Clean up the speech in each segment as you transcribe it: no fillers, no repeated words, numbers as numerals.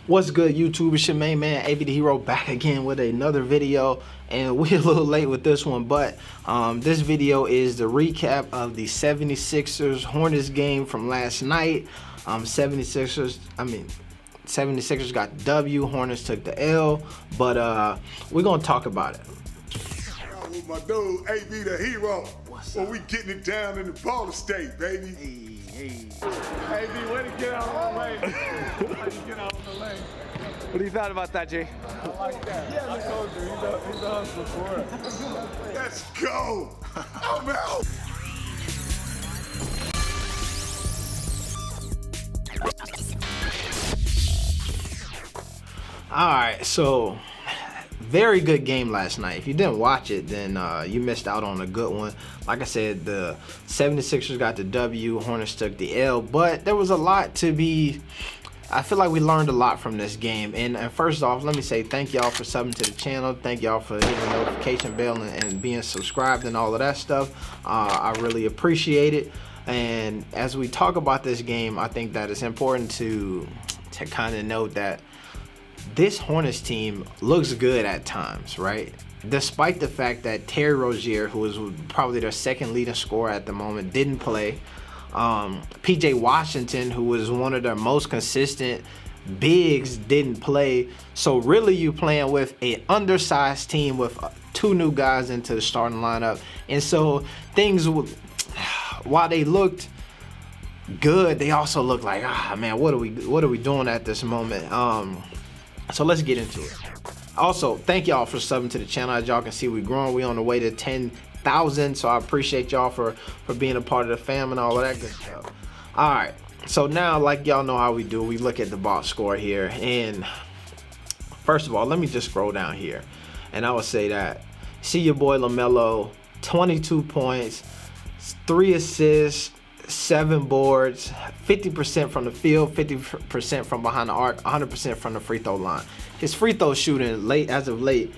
What's good, YouTube? It's your main man, AB the Hero, back again with another video, and we're a little late with this one, but this video is the recap of the 76ers Hornets game from last night. 76ers got the W, Hornets took the L, but we're gonna talk about it. With my dude, AB the Hero. Well, we getting it down in the Ball State, baby. Hey, AB, way to get out on the lane. Way to get out on the lane. What do you thought about that, Jay? I like that. Yeah, I told you, he's a hustler for it. Let's go. I'm out. All right, so very good game last night. If you didn't watch it, then you missed out on a good one. Like I said, the 76ers got the W, Hornets took the L, but there was a lot to be. I feel like we learned a lot from this game. And first off, let me say thank y'all for subbing to the channel. Thank y'all for hitting the notification bell and being subscribed and all of that stuff. I really appreciate it. And as we talk about this game, I think that it's important to kind of note that this Hornets team looks good at times, right? Despite the fact that Terry Rozier, who is probably their second leading scorer at the moment, didn't play. PJ Washington, who was one of their most consistent bigs, didn't play. So really you playing with an undersized team with two new guys into the starting lineup. And so things, while they looked good, they also looked like, man, what are we doing at this moment? So let's get into it. Also, thank y'all for subbing to the channel. As y'all can see, we're growing. We're on the way to 10,000. So I appreciate y'all for being a part of the fam and all of that good stuff. All right. So now, like y'all know how we do, we look at the box score here. And first of all, let me just scroll down here. And I would say that, see your boy Lamelo, 22 points, 3 assists, 7 boards, 50% from the field, 50% from behind the arc, 100% from the free throw line. His free throw shooting as of late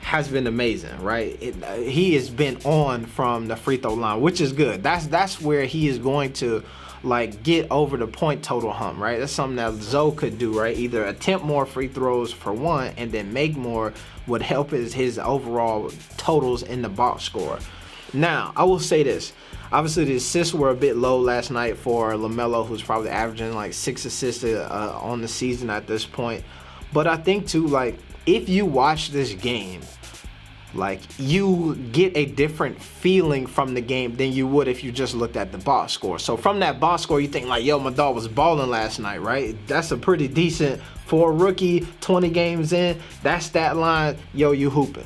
has been amazing, right? He has been on from the free throw line, which is good. That's where he is going to like get over the point total hump, right? That's something that Zoe could do, right? Either attempt more free throws for one and then make more would help his overall totals in the box score. Now, I will say this. Obviously, the assists were a bit low last night for Lamelo, who's probably averaging like 6 assists on the season at this point. But I think too, like, if you watch this game, like, you get a different feeling from the game than you would if you just looked at the box score. So from that box score, you think like, yo, my dog was balling last night, right? That's a pretty decent for a rookie, 20 games in. That stat line, yo, you hooping.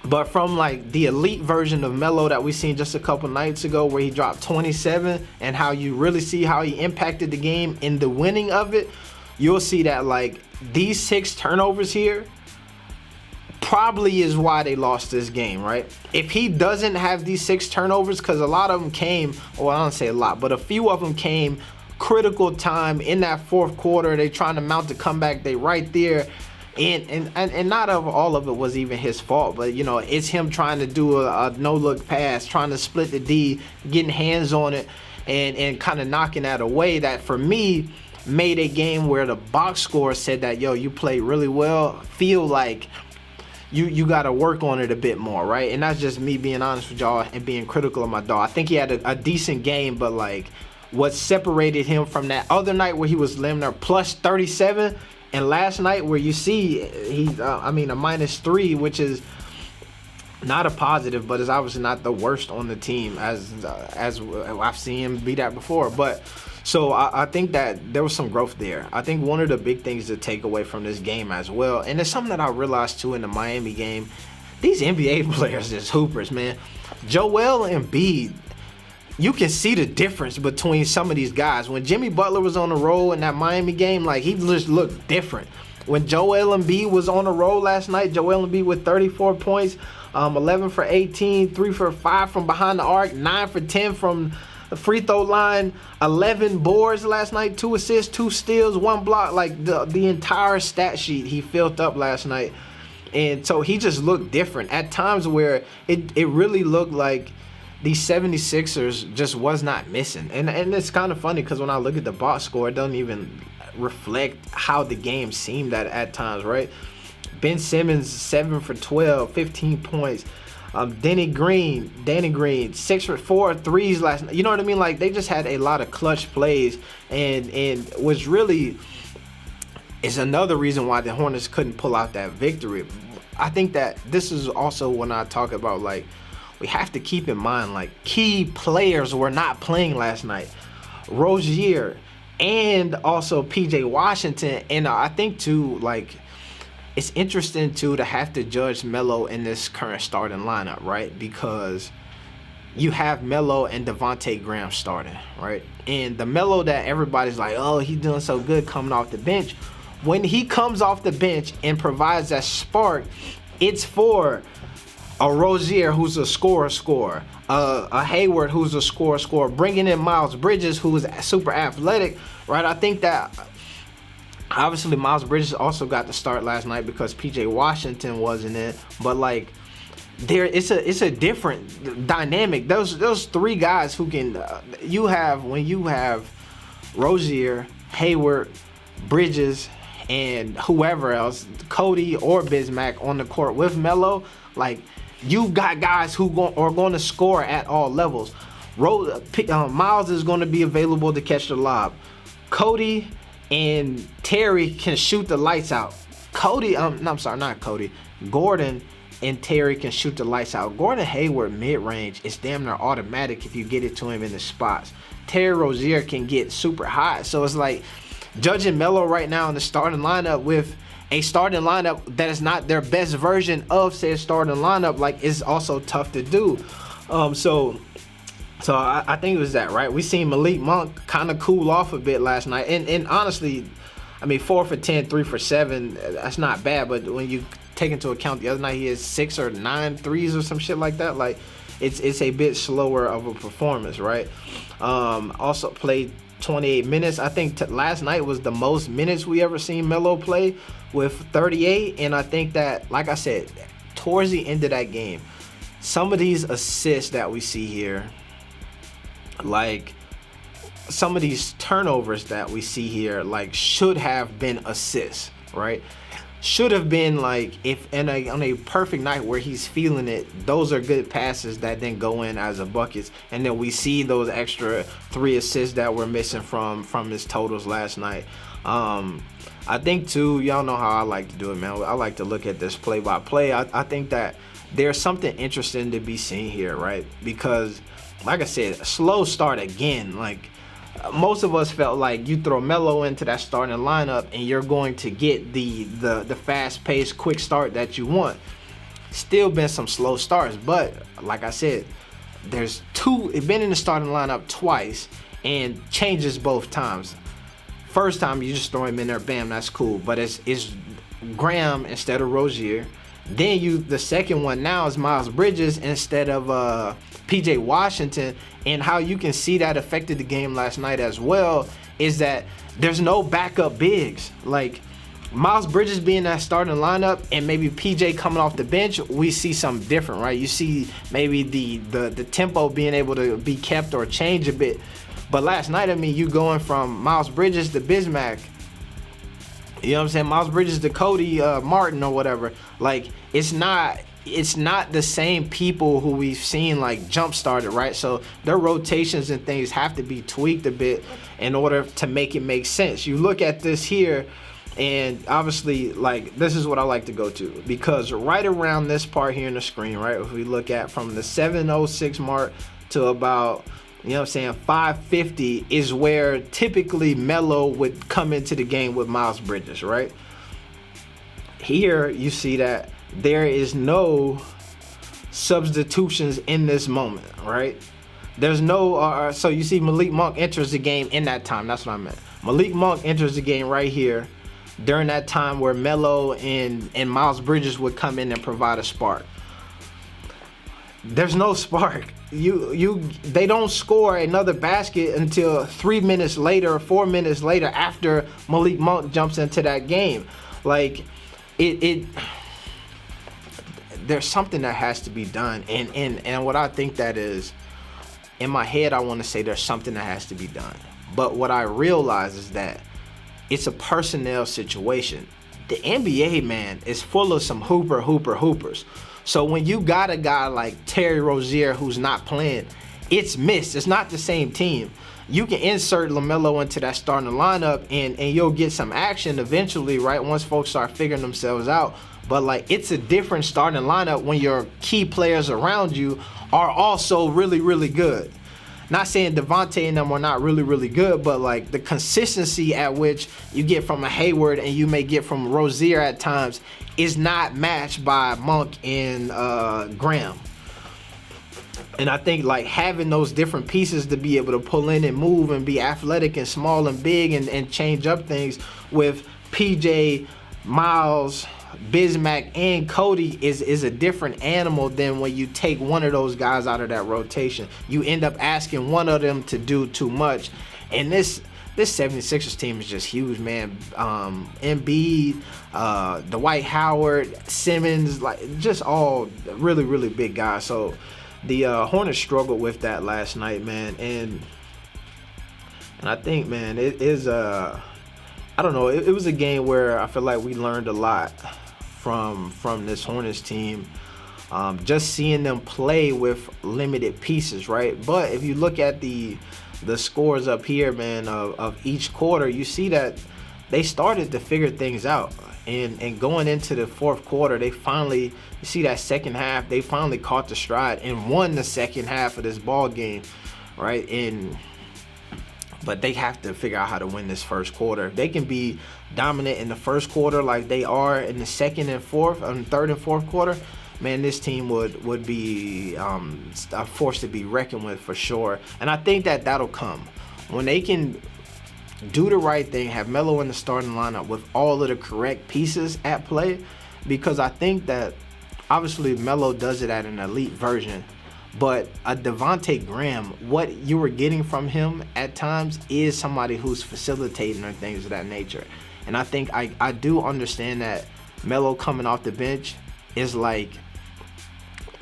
But from like the elite version of Melo that we seen just a couple nights ago, where he dropped 27, and how you really see how he impacted the game in the winning of it, you'll see that like these 6 turnovers here probably is why they lost this game, right? If he doesn't have these 6 turnovers, because a lot of them came, well, I don't say a lot, but a few of them came critical time in that fourth quarter. They trying to mount the comeback. They right there. And not all of it was even his fault, but you know, it's him trying to do a no-look pass, trying to split the D, getting hands on it, and kind of knocking that away. That for me made a game where the box score said that, yo, you played really well. Feel like you got to work on it a bit more, right? And that's just me being honest with y'all and being critical of my dog. I think he had a decent game, but like what separated him from that other night where he was laying there plus 37. And last night where you see he's, a -3, which is not a positive, but is obviously not the worst on the team as I've seen him be that before. But so I think that there was some growth there. I think one of the big things to take away from this game as well, and it's something that I realized too in the Miami game, these NBA players is hoopers, man. Joel Embiid, you can see the difference between some of these guys. When Jimmy Butler was on the roll in that Miami game, like he just looked different. When Joel Embiid was on the roll last night, Joel Embiid with 34 points, 11 for 18, 3 for 5 from behind the arc, 9 for 10 from the free throw line, 11 boards last night, 2 assists, 2 steals, 1 block. Like the entire stat sheet he filled up last night. And so he just looked different at times where it really looked like the 76ers just was not missing. And it's kind of funny because when I look at the box score, it doesn't even reflect how the game seemed at times, right? Ben Simmons 7 for 12, 15 points. Danny Green 6 for 4 threes last night. You know what I mean? Like, they just had a lot of clutch plays, and was really is another reason why the Hornets couldn't pull out that victory. I think that this is also when I talk about, like, we have to keep in mind, like, key players were not playing last night. Rozier and also PJ Washington. And I think too, like, it's interesting too to have to judge Melo in this current starting lineup, right? Because you have Melo and Devontae Graham starting, right? And the Melo that everybody's like, oh, he's doing so good coming off the bench. When he comes off the bench and provides that spark, it's for a Rozier who's a scorer, a Hayward who's a scorer, bringing in Miles Bridges who's super athletic, right? I think that obviously Miles Bridges also got the start last night because PJ Washington wasn't in, but like it's a different dynamic. Those three guys who can when you have Rozier, Hayward, Bridges, and whoever else, Cody or Bismack on the court with Melo, like, you got guys who are going to score at all levels. Miles is going to be available to catch the lob. Cody and Terry can shoot the lights out. Gordon and Terry can shoot the lights out. Gordon Hayward mid-range is damn near automatic if you get it to him in the spots. Terry Rozier can get super high. So it's like, judging Melo right now in the starting lineup with a starting lineup that is not their best version of said starting lineup, like, is also tough to do. So I think it was that, right? We seen Malik Monk kind of cool off a bit last night, and honestly, I mean, 4 for 10, 3 for 7, that's not bad. But when you take into account the other night he had 6 or 9 threes or some shit like that, like, it's a bit slower of a performance, right? Also played 28 minutes. I think last night was the most minutes we ever seen Melo play with 38. And I think that, like I said, towards the end of that game, some of these assists that we see here, like some of these turnovers that we see here, like, should have been assists, right? Should have been, like, if on a perfect night where he's feeling it, those are good passes that then go in as a buckets. And then we see those extra 3 assists that we're missing from his totals last night. I think too, y'all know how I like to do it, man. I like to look at this play by play. I think that there's something interesting to be seen here, right? Because, like I said, a slow start again. Like, most of us felt like you throw Melo into that starting lineup and you're going to get the fast-paced, quick start that you want. Still been some slow starts, but like I said, it's been in the starting lineup twice and changes both times. First time you just throw him in there, bam, that's cool. But it's Graham instead of Rozier. Then the second one now is Miles Bridges instead of PJ Washington. And how you can see that affected the game last night as well is that there's no backup bigs. Like, Miles Bridges being that starting lineup and maybe PJ coming off the bench, we see something different, right? You see maybe the tempo being able to be kept or change a bit. But last night, I mean, you going from Miles Bridges to Bismack, you know what I'm saying? Miles Bridges to Cody Martin or whatever. Like, it's not the same people who we've seen, like, jump started, right? So their rotations and things have to be tweaked a bit in order to make it make sense. You look at this here, and obviously, like, this is what I like to go to, because right around this part here in the screen, right, if we look at from the 7:06 mark to about, you know what I'm saying, 5:50 is where typically Melo would come into the game with Miles Bridges, right? Here you see that there is no substitutions in this moment, right? There's no, so you see Malik Monk enters the game in that time. That's what I meant. Malik Monk enters the game right here during that time where Melo and Miles Bridges would come in and provide a spark. There's no spark. They don't score another basket until 3 minutes later, 4 minutes later, after Malik Monk jumps into that game. Like, there's something that has to be done, and what I think that is, in my head, I want to say there's something that has to be done. But what I realize is that it's a personnel situation. The NBA, man, is full of some hoopers. So when you got a guy like Terry Rozier who's not playing, it's missed. It's not the same team. You can insert LaMelo into that starting lineup and you'll get some action eventually, right? Once folks start figuring themselves out. But like, it's a different starting lineup when your key players around you are also really, really good. Not saying Devontae and them are not really, really good, but like the consistency at which you get from a Hayward and you may get from Rozier at times is not matched by Monk and Graham. And I think like having those different pieces to be able to pull in and move and be athletic and small and big and change up things with PJ, Miles, Bismack, and Cody is a different animal than when you take one of those guys out of that rotation. You end up asking one of them to do too much. And this 76ers team is just huge, man. Embiid, Dwight Howard, Simmons, like just all really, really big guys. So the Hornets struggled with that last night, man. And I think, man, it is I don't know. It was a game where I feel like we learned a lot from this Hornets team. Just seeing them play with limited pieces, right? But if you look at the scores up here, man, of each quarter, you see that they started to figure things out. And going into the fourth quarter, they finally, you see that second half, they finally caught the stride and won the second half of this ball game, right? But they have to figure out how to win this first quarter. If they can be dominant in the first quarter like they are in the second and fourth, third and fourth quarter, man, this team would be a force to be reckoned with for sure. And I think that'll come when they can do the right thing, have Melo in the starting lineup with all of the correct pieces at play, because I think that obviously Melo does it at an elite version, but a Devontae Graham, what you were getting from him at times is somebody who's facilitating or things of that nature. And I think I do understand that Melo coming off the bench is like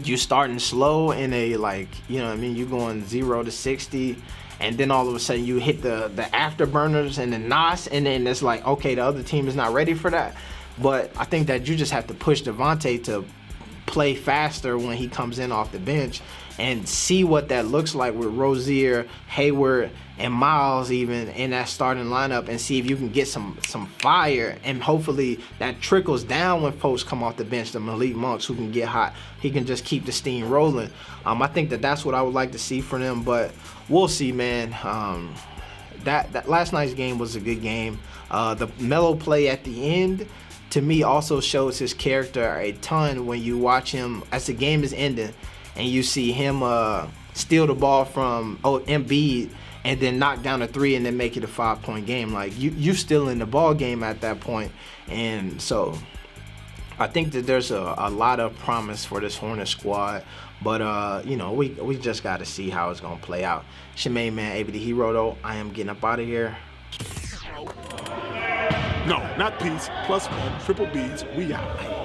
you starting slow in a, like, you know what I mean, you going 0 to 60, and then all of a sudden you hit the afterburners and the NOS, and then it's like, okay, the other team is not ready for that. But I think that you just have to push Devontae to play faster when he comes in off the bench and see what that looks like with Rozier, Hayward, and Miles even in that starting lineup, and see if you can get some fire, and hopefully that trickles down when folks come off the bench, the Malik Monks who can get hot. He can just keep the steam rolling. I think that's what I would like to see from them, but we'll see, man. That last night's game was a good game. The Melo play at the end, to me, also shows his character a ton when you watch him as the game is ending and you see him steal the ball from Embiid and then knock down a three and then make it a 5-point game. Like, you still in the ball game at that point. And so I think that there's a lot of promise for this Hornets squad. But, you know, we just got to see how it's going to play out. It's your main man, AB the Hero, though. I am getting up out of here. No, not peace. +1, triple B's. We out.